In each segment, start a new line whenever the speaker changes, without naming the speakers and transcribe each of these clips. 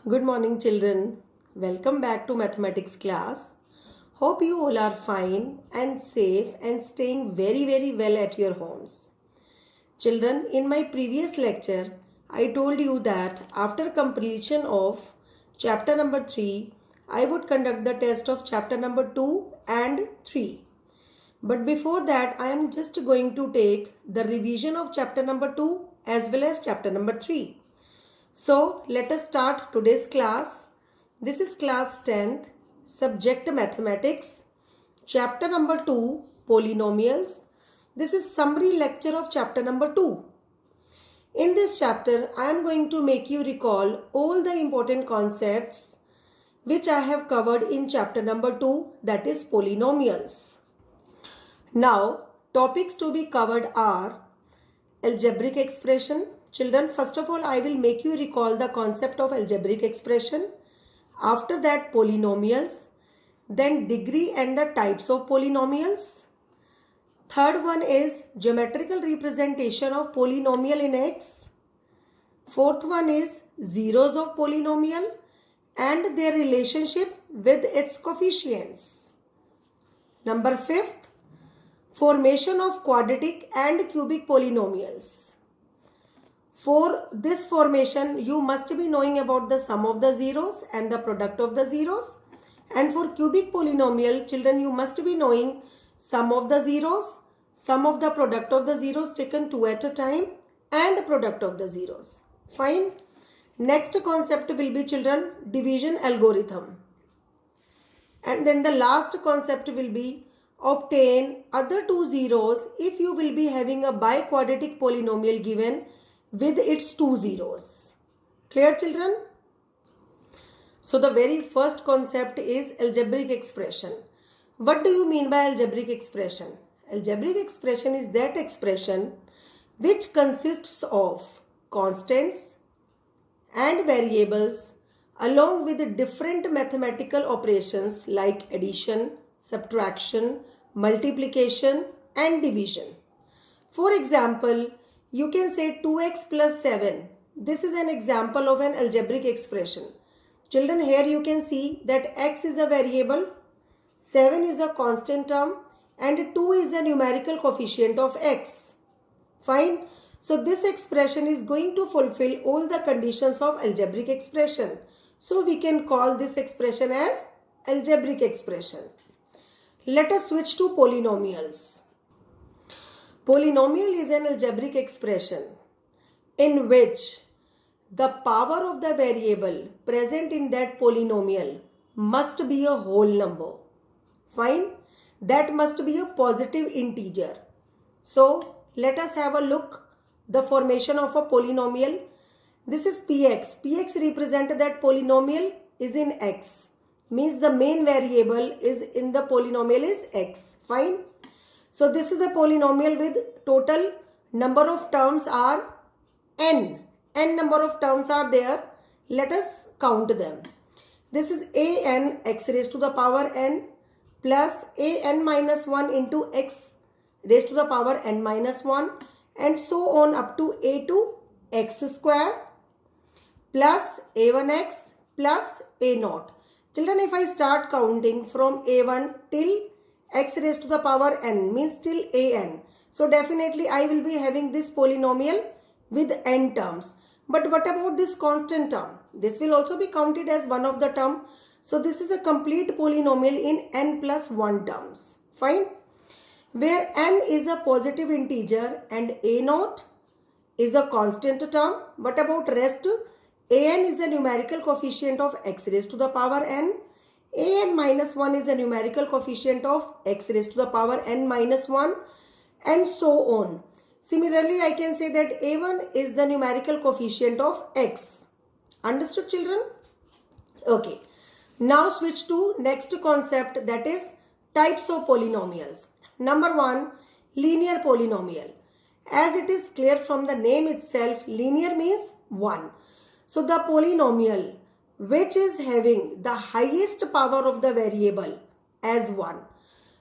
Good morning, children. Welcome back to mathematics class. Hope you all are fine and safe and staying very well at your homes. Children, in my previous lecture, I told you that after completion of chapter number 3, I would conduct the test of chapter number 2 and 3. But before that, I am just going to take the revision of chapter number 2 as well as chapter number 3. So let us start today's class. This is class 10th, subject mathematics, chapter number 2, polynomials. This is summary lecture of chapter number 2. In this chapter, I am going to make you recall all the important concepts which I have covered in chapter number 2, that is polynomials. Now, topics to be covered are algebraic expression. Children, first of all, I will make you recall the concept of algebraic expression. After that, polynomials. Then degree and the types of polynomials. Third one is geometrical representation of polynomial in X. Fourth one is zeros of polynomial and their relationship with its coefficients. Number 5th, formation of quadratic and cubic polynomials. For this formation, you must be knowing about the sum of the zeros and the product of the zeros. And for cubic polynomial, children, you must be knowing sum of the zeros, sum of the product of the zeros taken two at a time, and product of the zeros. Fine. Next concept will be, children, division algorithm. And then the last concept will be obtain other two zeros if you will be having a biquadratic polynomial given with its two zeros. Clear, children? So the very first concept is algebraic expression. What do you mean by algebraic expression? Algebraic expression is that expression which consists of constants and variables along with different mathematical operations like addition, subtraction, multiplication and division. For example, you can say 2x plus 7. This is an example of an algebraic expression. Children, here you can see that x is a variable, 7 is a constant term and 2 is the numerical coefficient of x. Fine. So this expression is going to fulfill all the conditions of algebraic expression. So we can call this expression as algebraic expression. Let us switch to polynomials. Polynomial is an algebraic expression in which the power of the variable present in that polynomial must be a whole number. Fine. That must be a positive integer. So let us have a look the formation of a polynomial. This is px. Px represents that polynomial is in x. Means the main variable is in the polynomial is x. Fine. So this is the polynomial with total number of terms are n. N number of terms are there. Let us count them. This is an x raised to the power n plus an minus 1 into x raised to the power n minus 1 and so on up to a to x square plus a1x plus a0. Children, if I start counting from a1 till x raised to the power n means till an. So definitely I will be having this polynomial with n terms. But what about this constant term? This will also be counted as one of the term. So this is a complete polynomial in n plus 1 terms. Fine. Where n is a positive integer and a0 is a constant term. What about rest? An is a numerical coefficient of x raised to the power n. An minus 1 is a numerical coefficient of x raised to the power n minus 1 and so on. Similarly, I can say that a1 is the numerical coefficient of x. Understood, children? Okay. Now switch to next concept, that is types of polynomials. Number 1, linear polynomial. As it is clear from the name itself, linear means 1. So the polynomial which is having the highest power of the variable as 1.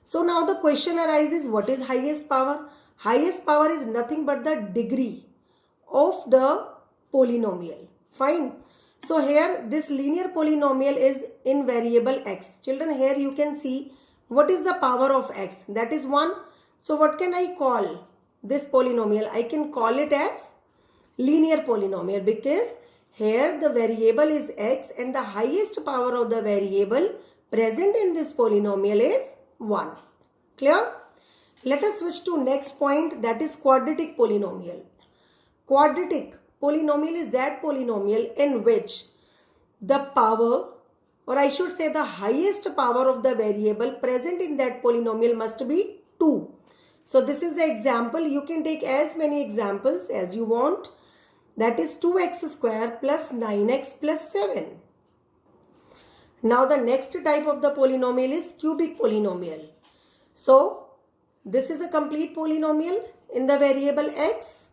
So now the question arises, what is highest power? Highest power is nothing but the degree of the polynomial. Fine. So here this linear polynomial is in variable x. Children, here you can see what is the power of x, that is 1. So what can I call this polynomial? I can call it as linear polynomial because here the variable is x and the highest power of the variable present in this polynomial is 1. Clear? Let us switch to next point, that is quadratic polynomial. Quadratic polynomial is that polynomial in which the power, or I should say the highest power of the variable present in that polynomial must be 2. So this is the example. You can take as many examples as you want. That is 2x square plus 9x plus 7. Now the next type of the polynomial is cubic polynomial. So this is a complete polynomial in the variable x.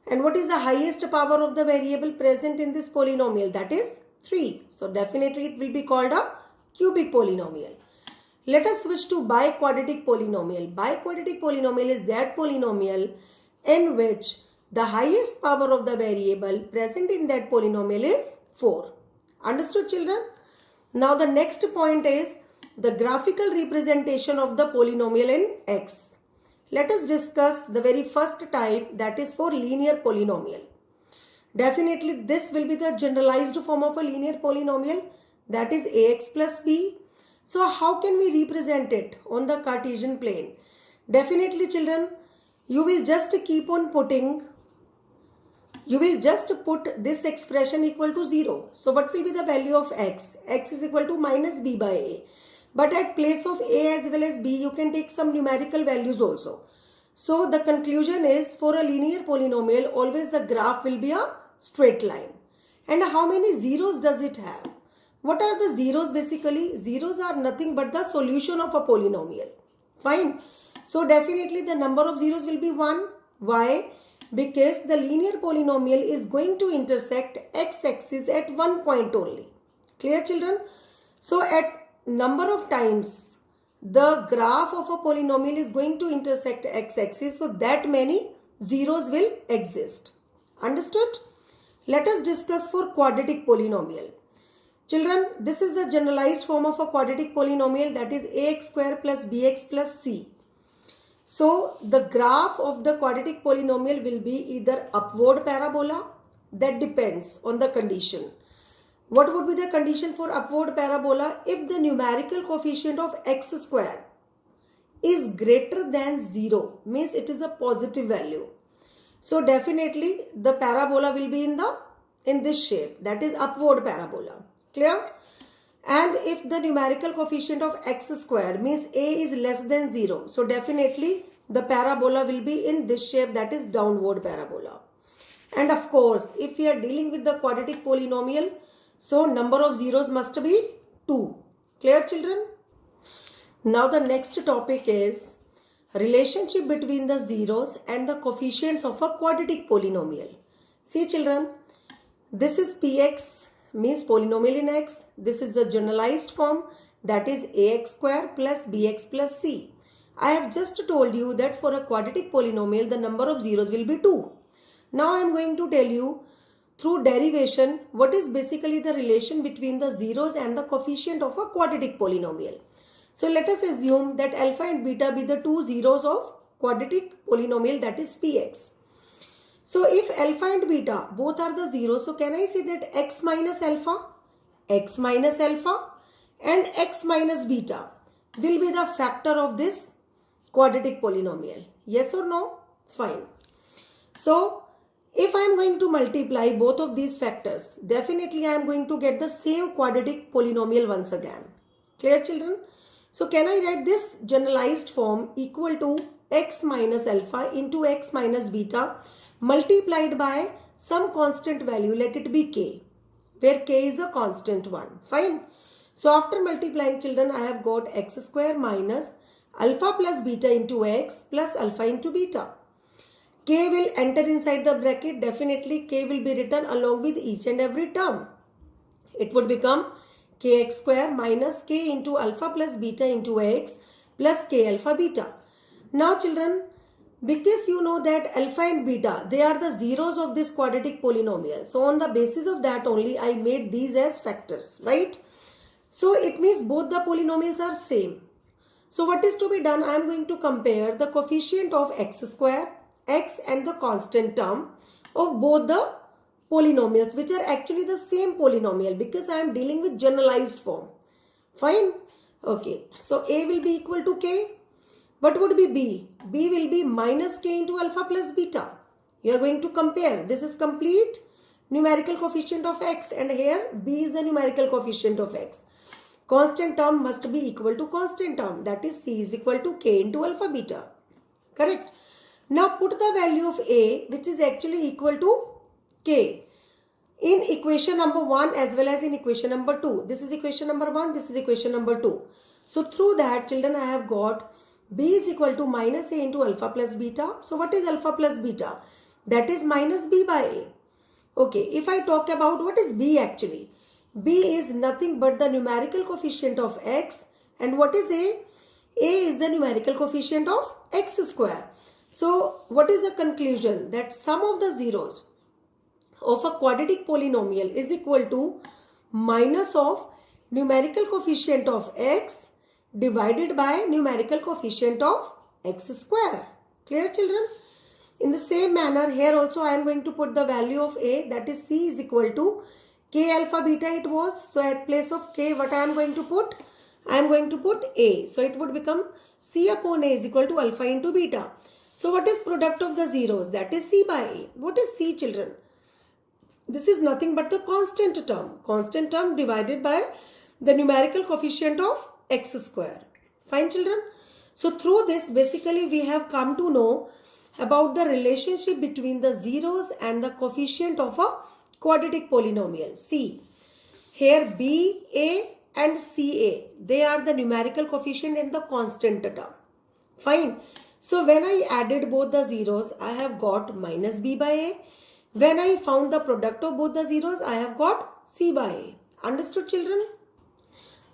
And what is the highest power of the variable present in this polynomial? That is 3. So definitely it will be called a cubic polynomial. Let us switch to biquadratic polynomial. Biquadratic polynomial is that polynomial in which the highest power of the variable present in that polynomial is 4. Understood, children? Now the next point is the graphical representation of the polynomial in x. Let us discuss the very first type, that is for linear polynomial. Definitely this will be the generalized form of a linear polynomial, that is ax plus b. So how can we represent it on the Cartesian plane? Definitely, children, you will just put this expression equal to 0. So what will be the value of x? X is equal to minus b by a. But at place of a as well as b, you can take some numerical values also. So the conclusion is, for a linear polynomial, always the graph will be a straight line. And how many zeros does it have? What are the zeros basically? Zeros are nothing but the solution of a polynomial. Fine. So definitely the number of zeros will be 1. Why? Because the linear polynomial is going to intersect x-axis at one point only. Clear, children? So at number of times the graph of a polynomial is going to intersect x-axis, so that many zeros will exist. Understood? Let us discuss for quadratic polynomial. Children, this is the generalized form of a quadratic polynomial, that is ax square plus bx plus c. So the graph of the quadratic polynomial will be either upward parabola, that depends on the condition. What would be the condition for upward parabola? If the numerical coefficient of x square is greater than 0, means it is a positive value. So definitely the parabola will be in this shape, that is upward parabola. Clear? And if the numerical coefficient of x square means a is less than 0, so definitely the parabola will be in this shape, that is downward parabola. And of course, if we are dealing with the quadratic polynomial, so number of zeros must be 2. Clear, children? Now the next topic is relationship between the zeros and the coefficients of a quadratic polynomial. See, children, this is px, means polynomial in x. This is the generalized form, that is ax square plus bx plus c. I have just told you that for a quadratic polynomial the number of zeros will be 2. Now I am going to tell you through derivation what is basically the relation between the zeros and the coefficient of a quadratic polynomial. So let us assume that alpha and beta be the two zeros of quadratic polynomial, that is px. So if alpha and beta both are the zeros, so can I say that x minus alpha and x minus beta will be the factor of this quadratic polynomial? Yes or no? Fine. So if I am going to multiply both of these factors, definitely I am going to get the same quadratic polynomial once again. Clear, children? So can I write this generalized form equal to x minus alpha into x minus beta multiplied by some constant value, let it be k, where k is a constant one. Fine. So after multiplying, children, I have got x square minus alpha plus beta into x plus alpha into beta. K will enter inside the bracket. Definitely k will be written along with each and every term. It would become kx square minus k into alpha plus beta into x plus k alpha beta. Now, children, Because you know that alpha and beta, they are the zeros of this quadratic polynomial. So on the basis of that only I made these as factors, right? So it means both the polynomials are same. So what is to be done? I am going to compare the coefficient of x square, x and the constant term of both the polynomials, which are actually the same polynomial, because I am dealing with generalized form. Fine. Okay. So a will be equal to k. What would be b? B will be minus k into alpha plus beta. You are going to compare. This is complete numerical coefficient of x, and here b is the numerical coefficient of x. Constant term must be equal to constant term, that is c is equal to k into alpha beta. Correct? Now put the value of a, which is actually equal to k, in equation number 1 as well as in equation number 2. This is equation number 1, this is equation number 2. So through that, children, I have got b is equal to minus a into alpha plus beta. So what is alpha plus beta? That is minus b by a. Okay, if I talk about what is b actually, b is nothing but the numerical coefficient of x, and what is a? A is the numerical coefficient of x square. So what is the conclusion? That sum of the zeros of a quadratic polynomial is equal to minus of numerical coefficient of x divided by numerical coefficient of x square. Clear, children? In the same manner, here also I am going to put the value of a, that is c is equal to k alpha beta it was. So at place of k, what I am going to put? I am going to put a. So it would become c upon a is equal to alpha into beta. So what is product of the zeros? That is c by a. What is c, children? This is nothing but the constant term. Constant term divided by the numerical coefficient of x square. Fine, children? So through this, basically we have come to know about the relationship between the zeros and the coefficient of a quadratic polynomial. See, here b, a and ca, they are the numerical coefficient and the constant term. Fine. So when I added both the zeros, I have got minus b by a. When I found the product of both the zeros, I have got c by a. Understood, children?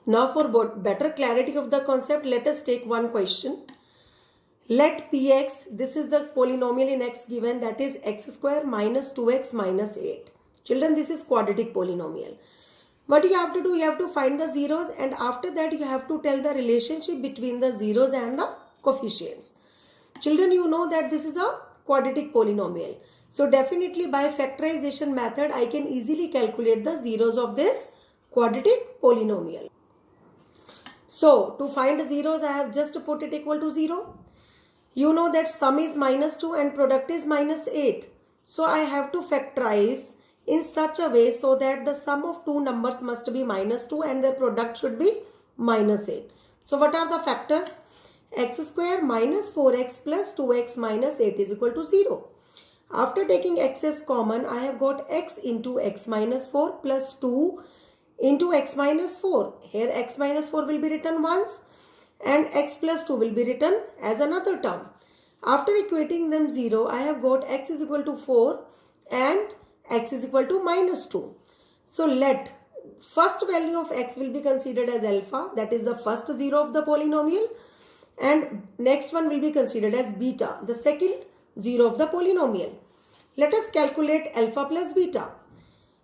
Now for better clarity of the concept, let us take one question. Let px, this is the polynomial in x given, that is x square minus 2x minus 8. Children, this is quadratic polynomial. What you have to do, you have to find the zeros, and after that you have to tell the relationship between the zeros and the coefficients. Children, you know that this is a quadratic polynomial. So definitely by factorization method, I can easily calculate the zeros of this quadratic polynomial. So to find the zeros, I have just put it equal to 0. You know that sum is minus 2 and product is minus 8. So I have to factorize in such a way so that the sum of two numbers must be minus 2 and their product should be minus 8. So what are the factors? X square minus 4x plus 2x minus 8 is equal to 0. After taking x as common, I have got x into x minus 4 plus 2 into x minus 4. Here x minus 4 will be written once and x plus 2 will be written as another term. After equating them 0, I have got x is equal to 4 and x is equal to minus 2. So let first value of x will be considered as alpha, that is the first zero of the polynomial, and next one will be considered as beta, the second zero of the polynomial. Let us calculate alpha plus beta.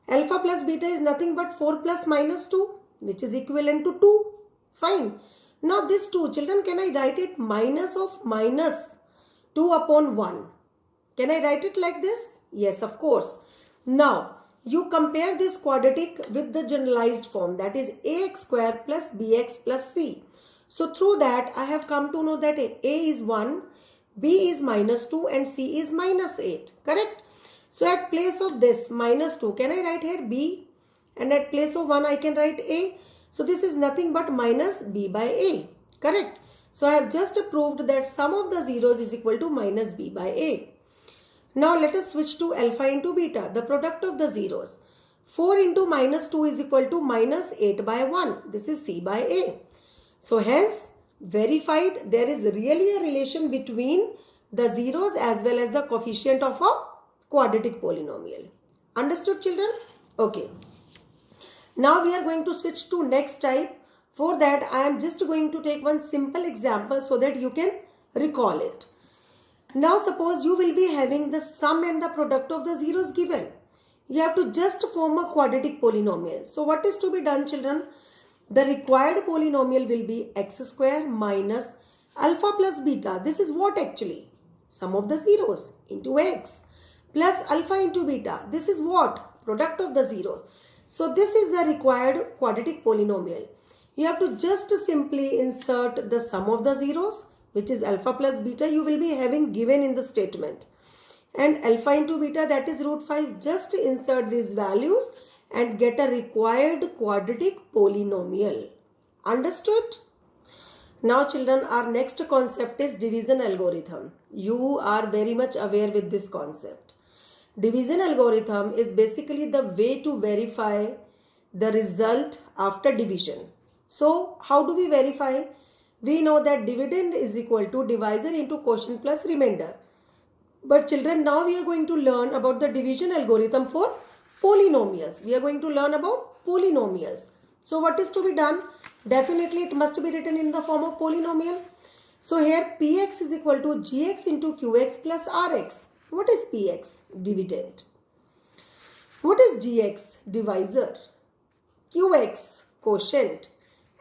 Alpha plus beta is nothing but 4 plus minus 2, which is equivalent to 2. Fine. Now this 2, children, can I write it minus of minus 2 upon 1? Can I write it like this? Yes, of course. Now you compare this quadratic with the generalized form, that is ax square plus bx plus c. So through that I have come to know that a is 1, b is minus 2 and c is minus 8. Correct? So at place of this minus 2, can I write here b? And at place of 1 I can write a. So this is nothing but minus b by a. Correct? So I have just proved that sum of the zeros is equal to minus b by a. Now let us switch to alpha into beta, the product of the zeros. 4 into minus 2 is equal to minus 8 by 1. This is c by a. So hence verified there is really a relation between the zeros as well as the coefficient of a quadratic polynomial. Understood, children? Okay. Now we are going to switch to next type. For that I am just going to take one simple example so that you can recall it. Now suppose you will be having the sum and the product of the zeros given. You have to just form a quadratic polynomial. So what is to be done, children? The required polynomial will be x square minus alpha plus beta. This is what actually? Sum of the zeros into x plus alpha into beta. This is what? Product of the zeros. So this is the required quadratic polynomial. You have to just simply insert the sum of the zeros, which is alpha plus beta, you will be having given in the statement. And alpha into beta, that is root 5. Just insert these values and get a required quadratic polynomial. Understood? Now children, our next concept is division algorithm. You are very much aware with this concept. Division algorithm is basically the way to verify the result after division. So how do we verify? We know that dividend is equal to divisor into quotient plus remainder. But children, now we are going to learn about the division algorithm for polynomials. We are going to learn about polynomials. So what is to be done? Definitely it must be written in the form of polynomial. So here px is equal to gx into qx plus rx. What is px? Dividend. What is gx? Divisor. Qx? Quotient.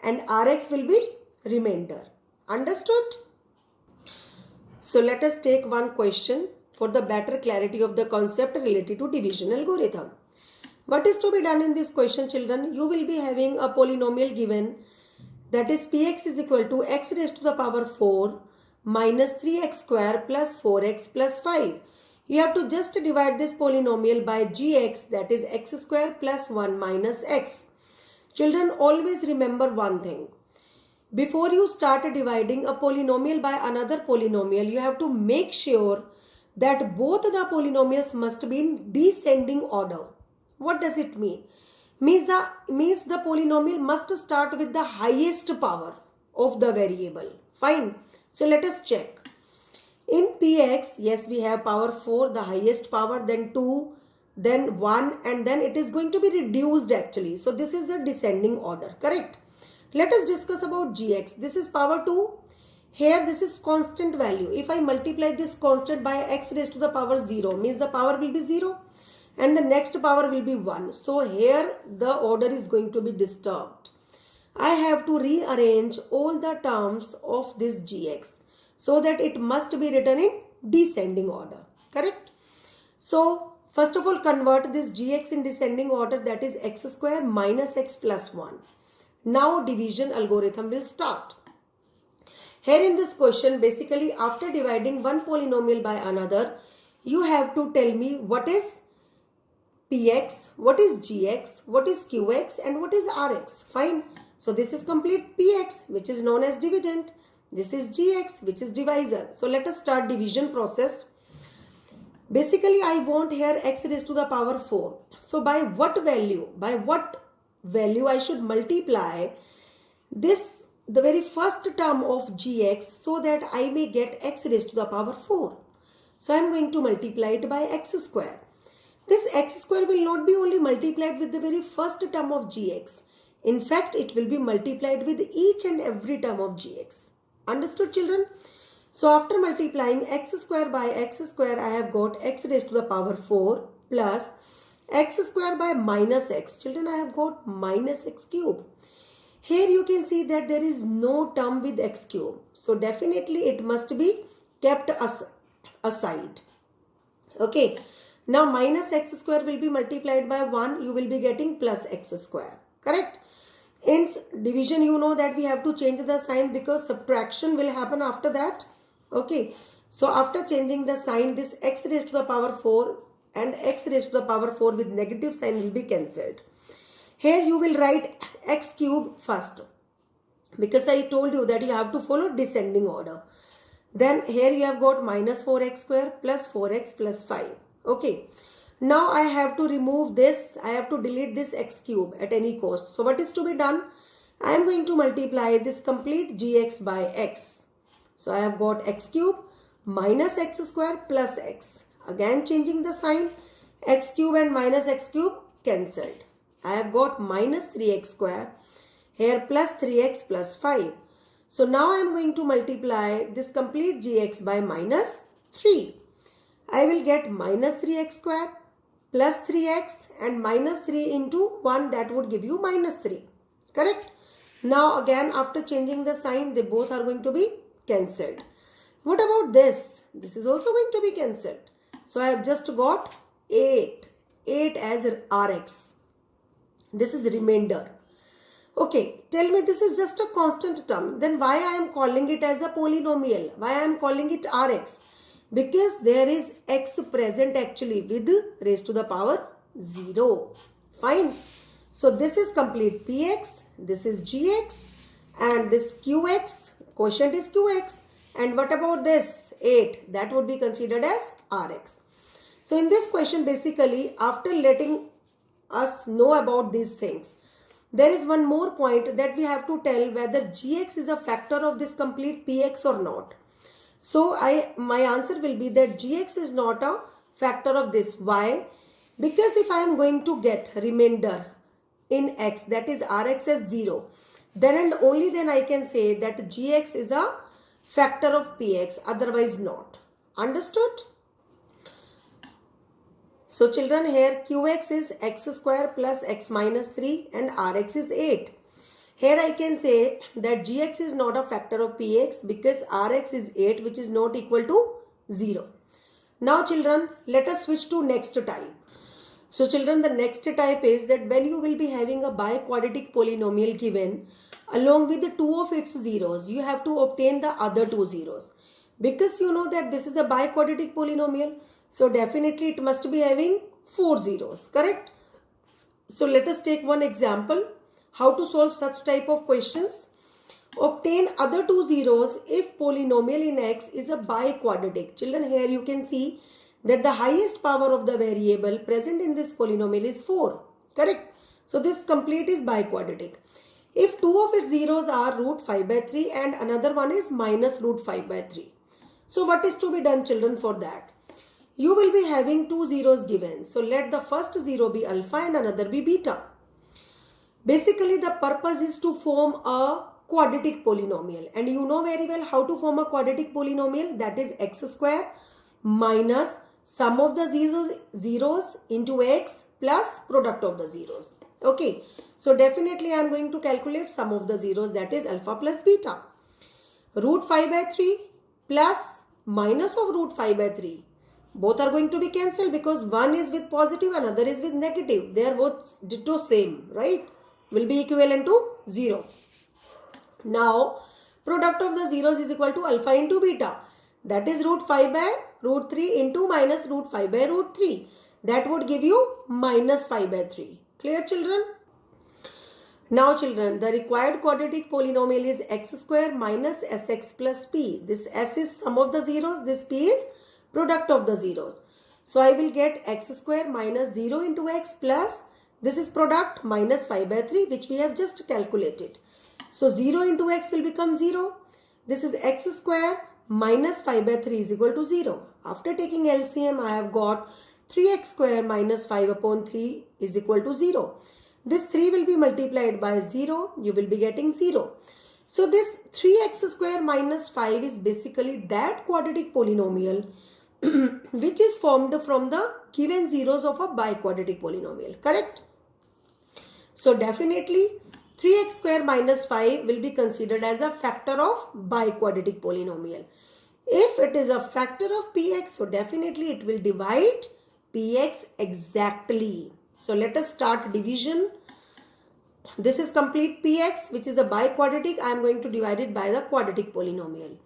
And rx will be remainder. Understood? So let us take one question for the better clarity of the concept related to division algorithm. What is to be done in this question, children? You will be having a polynomial given, that is px is equal to x raised to the power 4 minus 3x square plus 4x plus 5. You have to just divide this polynomial by gx, that is x square plus 1 minus x. Children, always remember one thing. Before you start dividing a polynomial by another polynomial, you have to make sure that both the polynomials must be in descending order. What does it mean? Means the polynomial must start with the highest power of the variable. Fine. So let us check. In px, yes, we have power 4, the highest power, then 2, then 1, and then it is going to be reduced actually. So this is the descending order, correct? Let us discuss about gx. This is power 2. Here this is constant value. If I multiply this constant by x raised to the power 0, means the power will be 0 and the next power will be 1. So here the order is going to be disturbed. I have to rearrange all the terms of this gx so that it must be written in descending order. Correct? So first of all, convert this gx in descending order, that is x square minus x plus 1. Now division algorithm will start. Here in this question, basically after dividing one polynomial by another, you have to tell me what is px, what is gx, what is qx and what is rx. Fine. So this is complete px, which is known as dividend. This is gx, which is divisor. So let us start division process. Basically I want here x raised to the power 4. So by what value I should multiply this, the very first term of gx, so that I may get x raised to the power 4. So I am going to multiply it by x square. This x square will not be only multiplied with the very first term of gx. In fact, it will be multiplied with each and every term of gx. Understood, children? So after multiplying x square by x square, I have got x raised to the power 4 plus x square by minus x. Children, I have got minus x cube. Here you can see that there is no term with x cube. So definitely it must be kept aside. Okay. Now minus x square will be multiplied by 1. You will be getting plus x square. Correct? In division, you know that we have to change the sign because subtraction will happen after that. Okay. So after changing the sign, this x raised to the power 4 and x raised to the power 4 with negative sign will be cancelled. Here you will write x cube first, because I told you that you have to follow descending order. Then here you have got minus 4x square plus 4x plus 5. Okay. Now I have to remove this. I have to delete this x cube at any cost. So what is to be done? I am going to multiply this complete gx by x. So I have got x cube minus x square plus x. Again changing the sign. X cube and minus x cube cancelled. I have got minus 3x square. Here plus 3x plus 5. So now I am going to multiply this complete gx by minus 3. I will get minus 3x square plus 3x and minus 3 into 1, that would give you minus 3. Correct? Now again after changing the sign, they both are going to be cancelled. What about this? This is also going to be cancelled. So I have just got 8 as Rx. This is remainder. Okay, tell me this is just a constant term. Then why I am calling it as a polynomial? Why I am calling it Rx? Because there is x present actually with raised to the power 0. Fine. So this is complete Px, this is Gx, and this Qx, quotient is Qx. And what about this 8? That would be considered as Rx. So in this question, basically after letting us know about these things, there is one more point that we have to tell whether Gx is a factor of this complete Px or not. So my answer will be that Gx is not a factor of this. Why? Because if I am going to get remainder in x, that is Rx as 0, then and only then I can say that Gx is a factor of Px, otherwise not. Understood? So children, here Qx is x square plus x minus 3 and Rx is 8. Here I can say that Gx is not a factor of Px because Rx is 8, which is not equal to 0. Now children, let us switch to next type. So children, the next type is that when you will be having a biquadratic polynomial given, along with the 2 of its zeros, you have to obtain the other 2 zeros. Because you know that this is a biquadratic polynomial, so definitely it must be having 4 zeros, correct? So let us take one example, how to solve such type of questions. Obtain other 2 zeros if polynomial in x is a biquadratic. Children, here you can see that the highest power of the variable present in this polynomial is 4, correct? So this complete is biquadratic. If 2 of its zeros are root 5 by 3 and another one is minus root 5 by 3. So what is to be done children for that? You will be having 2 zeros given. So let the first 0 be alpha and another be beta. Basically the purpose is to form a quadratic polynomial. And you know very well how to form a quadratic polynomial. That is x square minus sum of the zeros into x plus product of the zeros. Okay. So definitely I am going to calculate sum of the zeros, that is alpha plus beta. Root 5 by 3 plus minus of root 5 by 3. Both are going to be cancelled because one is with positive, another is with negative. They are both ditto same, right? Will be equivalent to 0. Now, product of the zeros is equal to alpha into beta. That is root 5 by root 3 into minus root 5 by root 3. That would give you minus 5 by 3. Clear children? Now children, the required quadratic polynomial is x square minus sx plus p. This s is sum of the zeros, this p is product of the zeros. So I will get x square minus 0 into x plus, this is product, minus 5 by 3, which we have just calculated. So 0 into x will become 0. This is x square minus 5 by 3 is equal to 0. After taking LCM, I have got 3x square minus 5 upon 3 is equal to 0. This 3 will be multiplied by 0. You will be getting 0. So this 3x square minus 5 is basically that quadratic polynomial which is formed from the given zeros of a biquadratic polynomial. Correct? So definitely 3x square minus 5 will be considered as a factor of biquadratic polynomial. If it is a factor of px, so definitely it will divide px exactly. So let us start division. This is complete px, which is a biquadratic. I am going to divide it by the quadratic polynomial.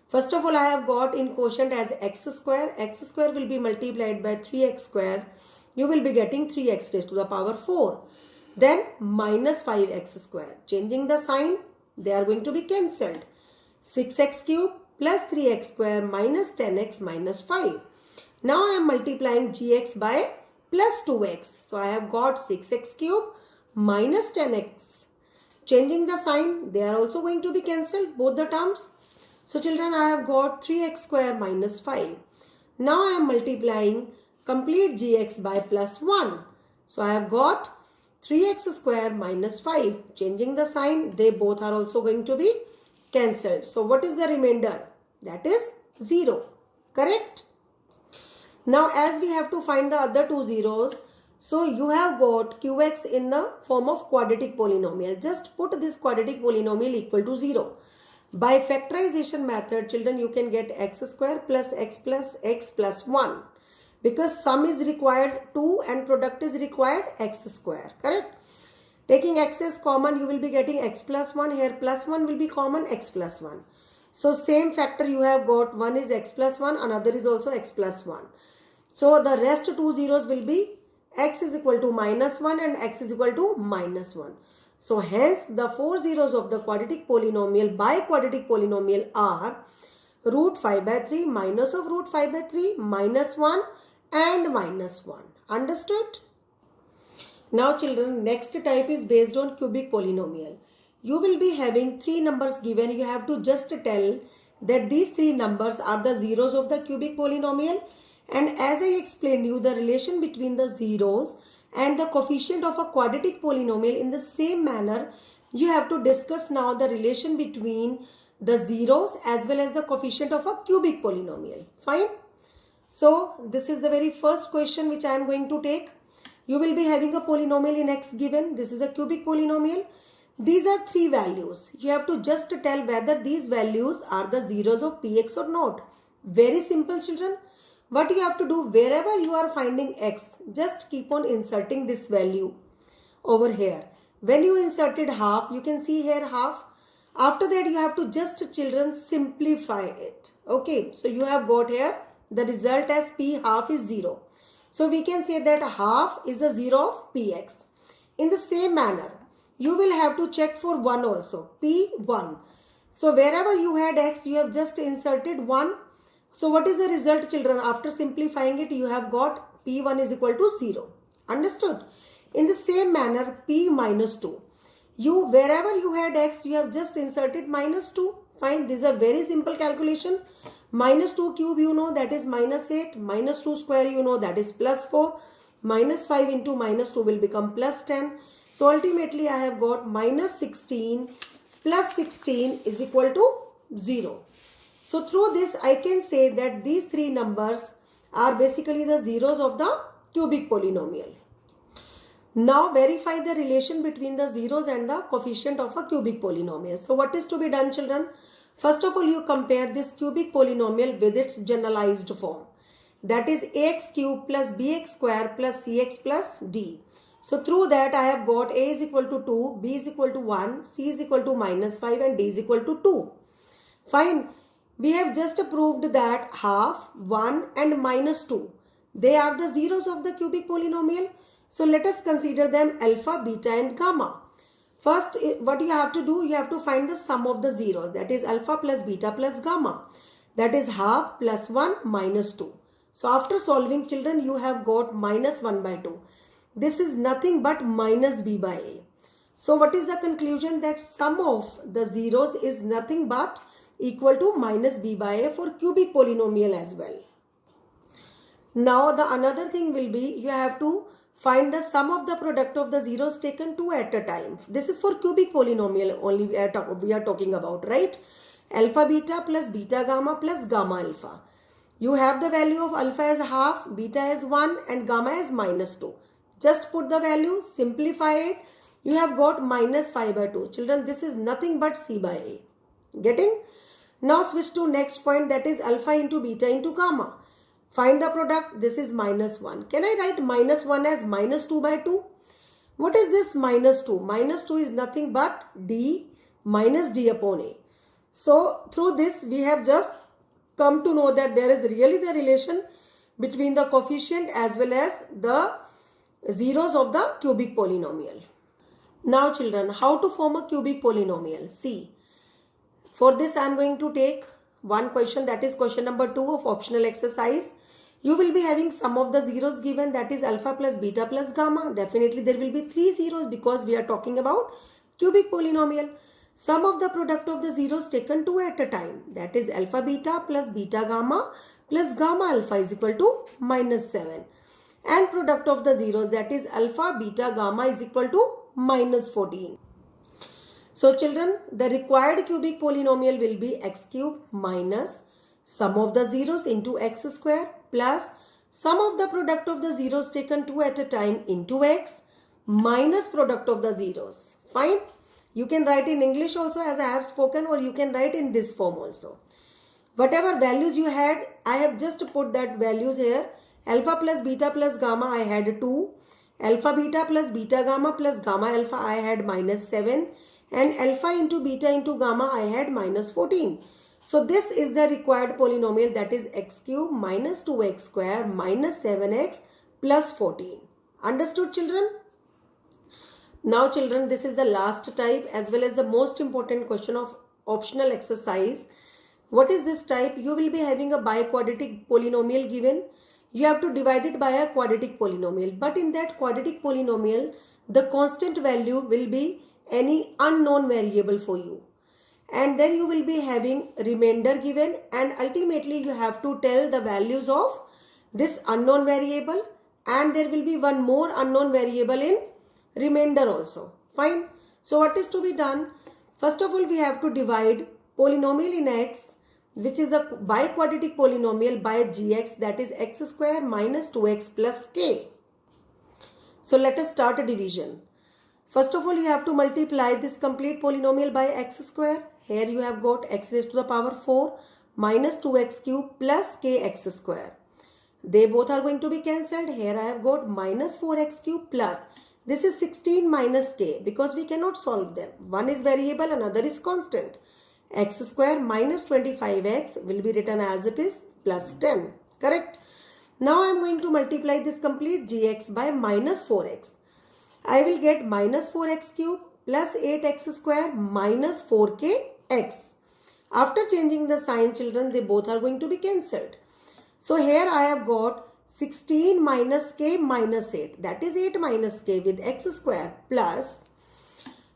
First of all, I have got in quotient as x square. X square will be multiplied by 3x square. You will be getting 3x raised to the power 4. Then minus 5x square. Changing the sign, they are going to be cancelled. 6x cube plus 3x square minus 10x minus 5. Now I am multiplying gx by plus 2x. So I have got 6x cube minus 10x. Changing the sign, they are also going to be cancelled, both the terms. So children, I have got 3x square minus 5. Now I am multiplying complete gx by plus 1. So I have got 3x square minus 5. Changing the sign, they both are also going to be cancelled. So what is the remainder? That is 0. Correct? Now as we have to find the other two zeros, so you have got qx in the form of quadratic polynomial. Just put this quadratic polynomial equal to 0. By factorization method, children, you can get x square plus x plus 1. Because sum is required 2 and product is required x square. Correct? Taking x as common, you will be getting x plus 1. Here plus 1 will be common, x plus 1. So same factor you have got. One is x plus 1, another is also x plus 1. So the rest two zeros will be x is equal to minus 1 and x is equal to minus 1. So hence the four zeros of the quadratic polynomial by quadratic polynomial are root 5 by 3, minus of root 5 by 3, minus 1 and minus 1. Understood? Now children, next type is based on cubic polynomial. You will be having three numbers given. You have to just tell that these three numbers are the zeros of the cubic polynomial. And as I explained you, the relation between the zeros and the coefficient of a quadratic polynomial, in the same manner, you have to discuss now the relation between the zeros as well as the coefficient of a cubic polynomial. Fine? So this is the very first question which I am going to take. You will be having a polynomial in x given. This is a cubic polynomial. These are three values. You have to just tell whether these values are the zeros of px or not. Very simple, children. What you have to do, wherever you are finding x, just keep on inserting this value over here. When you inserted half, you can see here half. After that, you have to just, children, simplify it. Okay, so you have got here the result as p half is 0. So we can say that half is a 0 of px. In the same manner, you will have to check for 1 also, p1. So wherever you had x, you have just inserted 1. So what is the result, children? After simplifying it, you have got p1 is equal to 0. Understood? In the same manner, p minus 2. Wherever you had x, you have just inserted minus 2. Fine. This is a very simple calculation. Minus 2 cube, you know, that is minus 8. Minus 2 square, you know, that is plus 4. Minus 5 into minus 2 will become plus 10. So ultimately, I have got minus 16 plus 16 is equal to 0. So through this, I can say that these three numbers are basically the zeros of the cubic polynomial. Now verify the relation between the zeros and the coefficient of a cubic polynomial. So what is to be done, children? First of all, you compare this cubic polynomial with its generalized form. That is ax cube plus bx square plus cx plus d. So through that, I have got a is equal to 2, b is equal to 1, c is equal to minus 5 and d is equal to 2. Fine. We have just proved that half, 1 and minus 2. They are the zeros of the cubic polynomial. So let us consider them alpha, beta and gamma. First, what you have to do, you have to find the sum of the zeros. That is alpha plus beta plus gamma. That is half plus 1 minus 2. So after solving, children, you have got minus 1 by 2. This is nothing but minus b by a. So what is the conclusion? That sum of the zeros is nothing but equal to minus b by a for cubic polynomial as well. Now the another thing will be, you have to find the sum of the product of the zeros taken two at a time. This is for cubic polynomial only we are talking about, right? Alpha beta plus beta gamma plus gamma alpha. You have the value of alpha as half, beta as 1 and gamma as minus 2. Just put the value, simplify it. You have got minus 5 by 2. Children, this is nothing but c by a. Getting? Now switch to next point, that is alpha into beta into gamma. Find the product. This is minus 1. Can I write minus 1 as minus 2 by 2? What is this minus 2? Minus 2 is nothing but d minus d upon a. So through this, we have just come to know that there is really the relation between the coefficient as well as the zeros of the cubic polynomial. Now children, how to form a cubic polynomial? See. For this, I am going to take one question, that is question number 2 of optional exercise. You will be having sum of the zeros given, that is alpha plus beta plus gamma. Definitely there will be 3 zeros because we are talking about cubic polynomial. Sum of the product of the zeros taken two at a time, that is alpha beta plus beta gamma plus gamma alpha is equal to minus 7. And product of the zeros, that is alpha beta gamma is equal to minus 14. So children, the required cubic polynomial will be x cube minus sum of the zeros into x square plus sum of the product of the zeros taken two at a time into x minus product of the zeros. Fine. You can write in English also as I have spoken, or you can write in this form also. Whatever values you had, I have just put that values here. Alpha plus beta plus gamma I had 2. Alpha beta plus beta gamma plus gamma alpha I had minus 7. And alpha into beta into gamma I had minus 14. So this is the required polynomial, that is x cube minus 2x square minus 7x plus 14. Understood, children? Now children, this is the last type as well as the most important question of optional exercise. What is this type? You will be having a biquadratic polynomial given. You have to divide it by a quadratic polynomial. But in that quadratic polynomial, the constant value will be any unknown variable for you. And then you will be having remainder given, and ultimately you have to tell the values of this unknown variable, and there will be one more unknown variable in remainder also. Fine. So what is to be done? First of all, we have to divide polynomial in x, which is a biquadratic polynomial, by gx, that is x square minus 2x plus k. So let us start a division. First of all, you have to multiply this complete polynomial by x square. Here you have got x raised to the power 4 minus 2x cube plus kx square. They both are going to be cancelled. Here I have got minus 4x cube plus, this is 16 minus k, because we cannot solve them. One is variable, another is constant. X square minus 25x will be written as it is plus 10. Correct? Now I am going to multiply this complete gx by minus 4x. I will get minus 4x cube plus 8x square minus 4kx. After changing the sign, children, they both are going to be cancelled. So here I have got 16 minus k minus 8, that is 8 minus k with x square plus,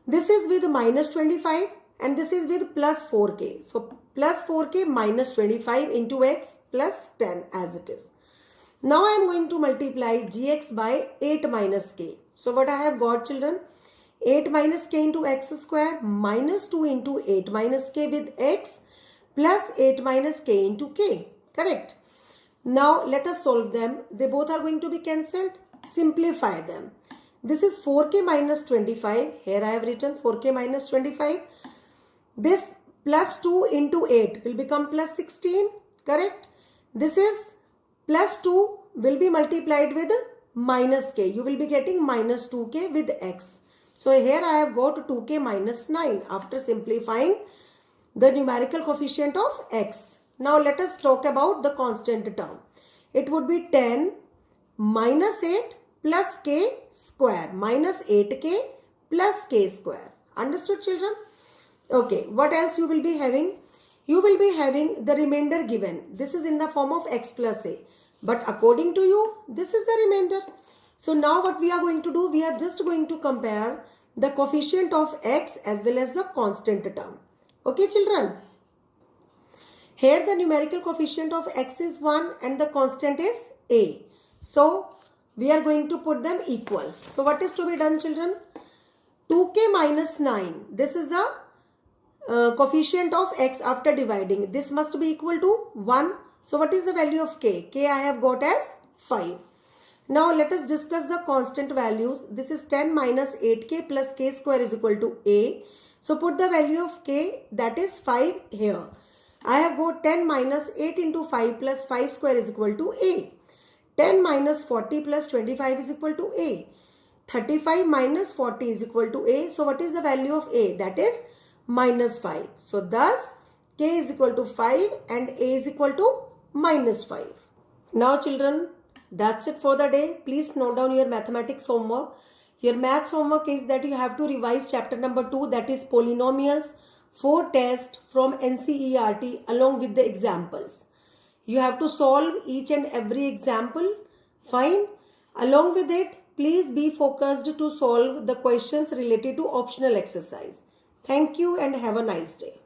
this is with minus 25 and this is with plus 4k. So plus 4k minus 25 into x plus 10 as it is. Now I am going to multiply gx by 8 minus k. So what I have got, children? 8 minus k into x square minus 2 into 8 minus k with x plus 8 minus k into k. Correct? Now let us solve them. They both are going to be cancelled. Simplify them. This is 4k minus 25. Here I have written 4k minus 25. This plus 2 into 8 will become plus 16. Correct? This is plus 2 will be multiplied with minus k. You will be getting minus 2k with x. So here I have got 2k minus 9 after simplifying the numerical coefficient of x. Now let us talk about the constant term. It would be 10 minus 8 plus k square minus 8k plus k square. Understood, children? Okay, what else you will be having? You will be having the remainder given. This is in the form of x plus a. But according to you, this is the remainder. So now what we are going to do? We are just going to compare the coefficient of x as well as the constant term. Okay, children? Here the numerical coefficient of x is 1 and the constant is a. So we are going to put them equal. So what is to be done, children? 2k minus 9. This is the coefficient of x after dividing. This must be equal to 1. So what is the value of k? K I have got as 5. Now let us discuss the constant values. This is 10 minus 8k plus k square is equal to a. So put the value of k, that is 5 here. I have got 10 minus 8 into 5 plus 5 square is equal to a. 10 minus 40 plus 25 is equal to a. 35 minus 40 is equal to a. So what is the value of a? That is minus 5. So thus k is equal to 5 and a is equal to minus 5. Now children, that's it for the day. Please note down your mathematics homework. Your maths homework is that you have to revise chapter number 2, that is polynomials, 4 tests from NCERT along with the examples. You have to solve each and every example. Fine. Along with it, please be focused to solve the questions related to optional exercise. Thank you and have a nice day.